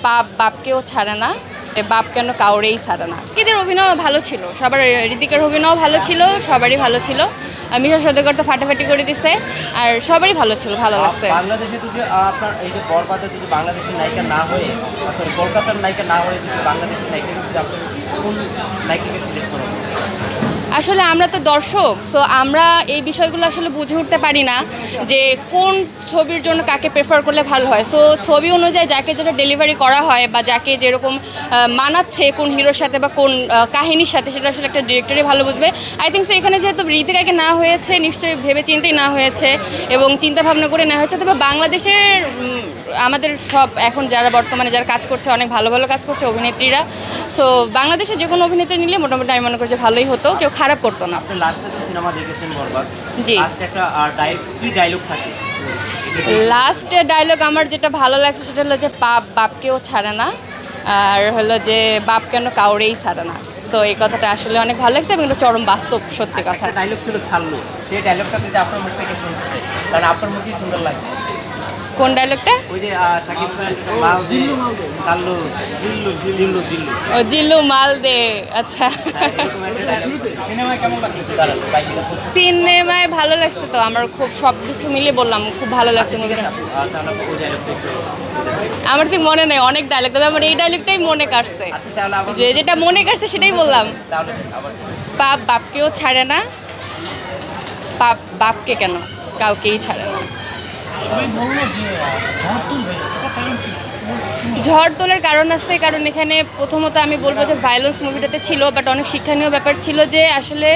পাপ বাপকেও ছাড়ে না, বাপ কেন কাউরেই ছাড়ে না। এদের অভিনয় ভালো ছিল, সবার ঋতিকের অভিনয় ভালো ছিল, সবারই ভালো ছিল। মিশা সওদাগর তো ফাটাফাটি করে দিছে, আর সবারই ভালো ছিল, ভালো লাগছে। বাংলাদেশে তো যে আপনার এই যে বরবাদে যদি বাংলাদেশের নায়িকা না হয়ে সরি কলকাতার নায়িকা না হয়ে যদি বাংলাদেশের নায়িকা যদি আপনি কোন নায়িকাকে সিলেক্ট করবেন? আসলে আমরা তো দর্শক, সো আমরা এই বিষয়গুলো আসলে বুঝে উঠতে পারি না যে কোন ছবির জন্য কাকে প্রেফার করলে ভালো হয়। সো ছবি অনুযায়ী যাকে যেটা ডেলিভারি করা হয় বা যাকে যেরকম মানাচ্ছে কোন হিরোর সাথে বা কোন কাহিনীর সাথে, সেটা আসলে একটা ডিরেক্টরই ভালো বুঝবে। আই থিঙ্ক সো এখানে যেহেতু ঋতিকাকে না হয়েছে, নিশ্চয়ই ভেবে চিন্তেই না হয়েছে এবং চিন্তা ভাবনা করে নেওয়া হয়েছে। তবে বাংলাদেশের আমাদের সব এখন যারা বর্তমানে যারা কাজ করছে, অনেক ভালো ভালো কাজ করছে অভিনেত্রীরা। সো বাংলাদেশে যে কোনো অভিনেত্রী নিলে মোটামুটি আমি মনে করি যে ভালোই হতো, কেউ খারাপ করতো না। আপনি লাস্টে যে সিনেমা দেখেছেন বরবাদ, জি, লাস্টে একটা কি ডায়লগ থাকে? লাস্টের ডায়লগ আমার যেটা ভালো লাগছে সেটা হলো যে পাপ বাপকেও ছাড়ে না, আর হলো যে বাপ কেন কাউরেই ছাড়ে না। সো এই কথাটা আসলে অনেক ভালো লাগছে এবং এটা চরম বাস্তব সত্যি কথা। একটা ডায়লগ ছিল ছাড়লো, সেই ডায়লগটা যদি আপনার মুখ থেকে শুনতে, কারণ আপনার মুখেই সুন্দর লাগছে। কোন ডায়লগটা? ওই যে শাকিব খান মাল দে ছাড়লো, জিল্লু জিল্লু জিল্লু ও জিল্লু মাল দে। আচ্ছা, সিনেমায় কেমন লাগছে? সিনেমায় ভালো লাগছে তো, আমার খুব সব কিছু মিলিয়ে বললাম খুব ভালো লাগছে মুভিটা। তাহলে ওই ডায়লগটা একটু আমার ঠিক মনে নেই অনেক ডায়লগ, তবে আমার এই ডায়লগটাই মনে কাটছে, আচ্ছা তাহলে আবার যে যেটা মনে কাটছে সেটাই বললাম। তাহলে আবার পাপ বাপকেও ছাড়ে না, পাপ বাপকে কেন কাউকেই ছাড়ে না। সবাই বললো যে ঝড় তুলবে, এটা কারণ কি? ঝড় তোলার কারণ আছে, কারণ এখানে প্রথমত আমি বলবো যে ভায়োলেন্স মুভিটাতে ছিল, বাট অনেক শিক্ষণীয় ব্যাপার ছিল যে আসলে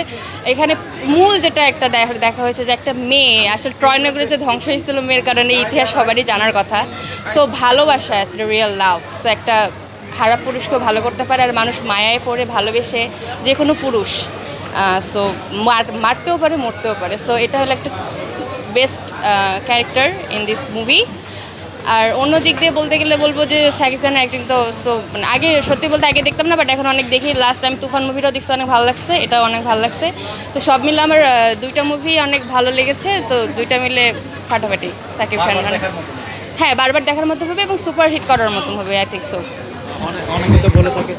এখানে মূল যেটা একটা দেখা হয়েছে যে একটা মেয়ে আসলে ট্রয় নগরে যে ধ্বংস হয়েছিল মেয়ের কারণে, এই ইতিহাস সবারই জানার কথা। সো ভালোবাসা আসলে রিয়েল লাভ। সো একটা খারাপ পুরুষকেও ভালো করতে পারে, আর মানুষ মায়ায় পড়ে ভালোবেসে যে কোনো পুরুষ সো মারতেও পারে মরতেও পারে। সো এটা হলো একটা best character in this movie. আর অন্য দিক দিয়ে বলতে গেলে বলবো যে শাকিব খানের অ্যাক্টিং তো মানে আগে সত্যি বলতে আগে দেখতাম না, বাট এখন অনেক দেখি। লাস্ট টাইম তুফান মুভিটাও দেখছি, অনেক ভালো লাগছে, এটাও অনেক ভালো লাগছে। তো সব মিলে আমার দুইটা মুভি অনেক ভালো লেগেছে, তো দুইটা মিলে ফাটাফাটি শাকিব খান। হ্যাঁ, বারবার দেখার মতো হবে এবং সুপার হিট করার মতো হবে, আই থিঙ্ক সো। অনেকে তো বলে থাকে